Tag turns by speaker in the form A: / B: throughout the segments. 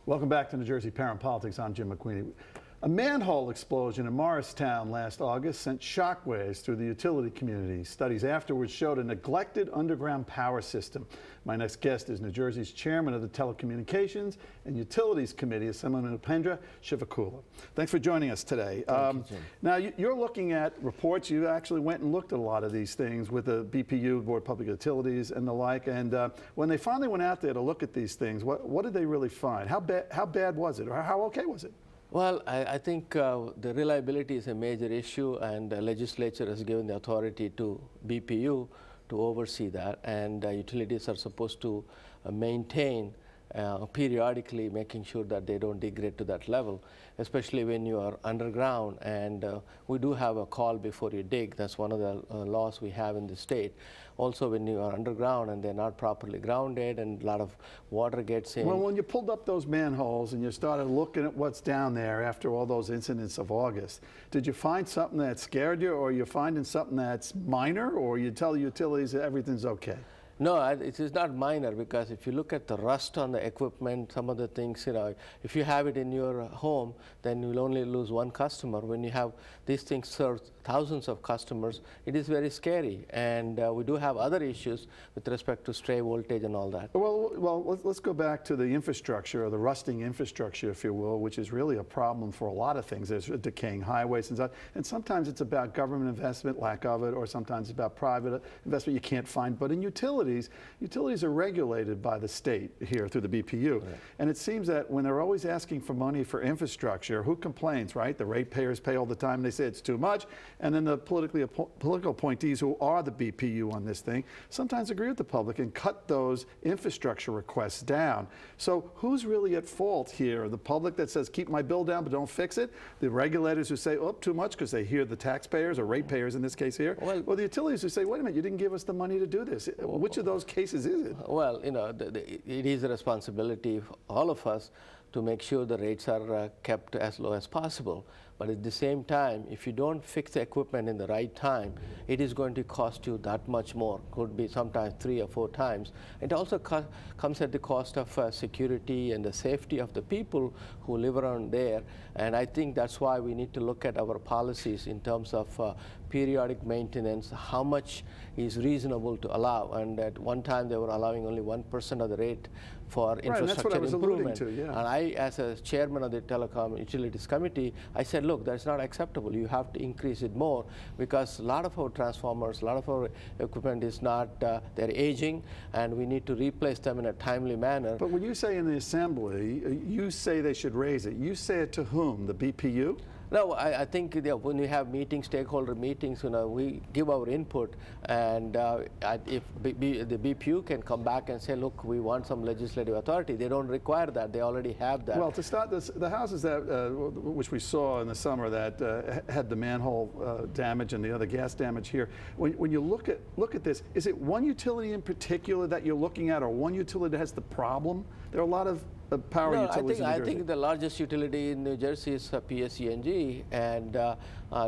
A: Welcome back to New Jersey Parent Politics. I'm Jim McQueenie. A manhole explosion in Morristown last August sent shockwaves through the utility community. Studies afterwards showed a neglected underground power system. My next guest is New Jersey's chairman of the Telecommunications and Utilities Committee, Assemblyman Upendra Chivukula. Thanks for joining us today.
B: Thank you, Jim.
A: Now, you're looking at reports. You actually went and looked at a lot of these things with the BPU, Board of Public Utilities, and the like. And when they finally went out there to look at these things, what did they really find? How bad was it, or how okay was it?
B: Well, I think the reliability is a major issue, and the legislature has given the authority to BPU to oversee that, and utilities are supposed to maintain periodically, making sure that they don't degrade to that level, especially when you are underground. And we do have a call before you dig. That's one of the laws we have in the state. Also, when you are underground and they're not properly grounded and a lot of water gets in.
A: Well, when you pulled up those manholes and you started looking at what's down there after all those incidents of August, did you find something that scared you, or you're finding something that's minor, or you tell the utilities that everything's okay?
B: No, it is not minor, because if you look at the rust on the equipment, some of the things, if you have it in your home, then you'll only lose one customer. When you have these things serve thousands of customers, it is very scary. And we do have other issues with respect to stray voltage and all that.
A: Well, let's go back to the infrastructure, or the rusting infrastructure, if you will, which is really a problem for a lot of things. There's decaying highways and such. And sometimes it's about government investment, lack of it, or sometimes it's about private investment you can't find. But in utilities are regulated by the state here through the BPU. Right. And it seems that when they're always asking for money for infrastructure, who complains, right? The ratepayers pay all the time, and they say it's too much. And then the political appointees, who are the BPU on this thing, sometimes agree with the public and cut those infrastructure requests down. So who's really at fault here? The public that says, keep my bill down but don't fix it? The regulators who say, oh, too much, because they hear the taxpayers, or ratepayers in this case here? Well, or the utilities who say, wait a minute, you didn't give us the money to do this. Which of those cases is it?
B: Well, it is a responsibility of all of us to make sure the rates are kept as low as possible. But at the same time, if you don't fix the equipment in the right time, it is going to cost you that much more. Could be sometimes 3 or 4 times. It also comes at the cost of security and the safety of the people who live around there. And I think that's why we need to look at our policies in terms of periodic maintenance, how much is reasonable to allow. And at one time, they were allowing only 1% of the rate for infrastructure
A: and that's what I was
B: improvement.
A: Alluding to, yeah.
B: And I, as a chairman of the Telecom Utilities Committee, I said, look, that's not acceptable. You have to increase it more, because a lot of our transformers, a lot of our equipment is not, they're aging, and we need to replace them in a timely manner.
A: But when you say in the Assembly, you say they should raise it. You say it to whom? The BPU?
B: No, I think when we have meetings, stakeholder meetings, we give our input, and if the BPU can come back and say, look, we want some legislative authority, they don't require that. They already have that.
A: Well, to start this, the houses that which we saw in the summer that had the manhole damage and the other gas damage here, when you look at this, is it one utility in particular that you're looking at, or one utility that has the problem? There are a lot of power utilities in New Jersey.
B: I think the largest utility in New Jersey is PSE&G, and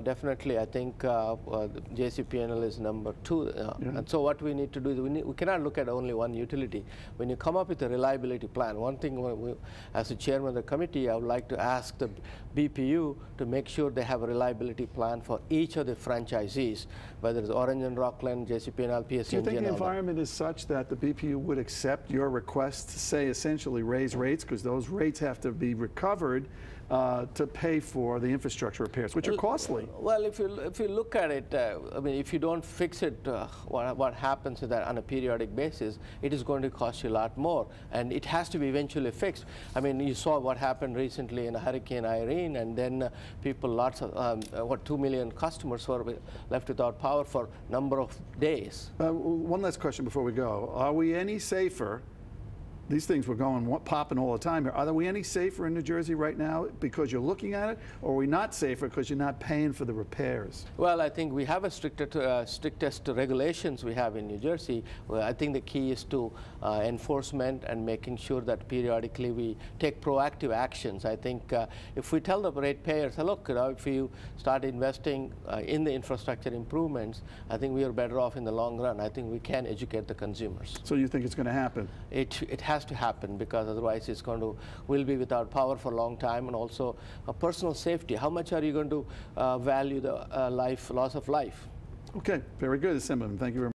B: definitely I think JCP&L is number 2. And so what we need to do is we cannot look at only one utility. When you come up with a reliability plan, one thing as a chairman of the committee, I would like to ask the BPU to make sure they have a reliability plan for each of the franchisees, whether it's Orange and Rockland, JCP&L, PSE&G.
A: Do you think the environment is such that the BPU would accept your request to say essentially raise rates, because those rates have to be recovered to pay for the infrastructure repairs, which are costly?
B: Well, if you look at it, I mean, if you don't fix it, what happens is that on a periodic basis, it is going to cost you a lot more, and it has to be eventually fixed. I mean, you saw what happened recently in Hurricane Irene, and then people, lots of 2 million customers were left without power for a number of days.
A: One last question before we go: are we any safer? These things were popping all the time here. Are we any safer in New Jersey right now because you're looking at it, or are we not safer because you're not paying for the repairs?
B: Well, I think we have a strictest regulations we have in New Jersey. Well, I think the key is to enforcement and making sure that periodically we take proactive actions. I think if we tell the ratepayers, look, if you start investing in the infrastructure improvements, I think we are better off in the long run. I think we can educate the consumers.
A: So you think it's going to happen?
B: It has has to happen, because otherwise we'll be without power for a long time, and also personal safety. How much are you going to value the loss of life?
A: Okay, very good, Assemblyman. Thank you very much.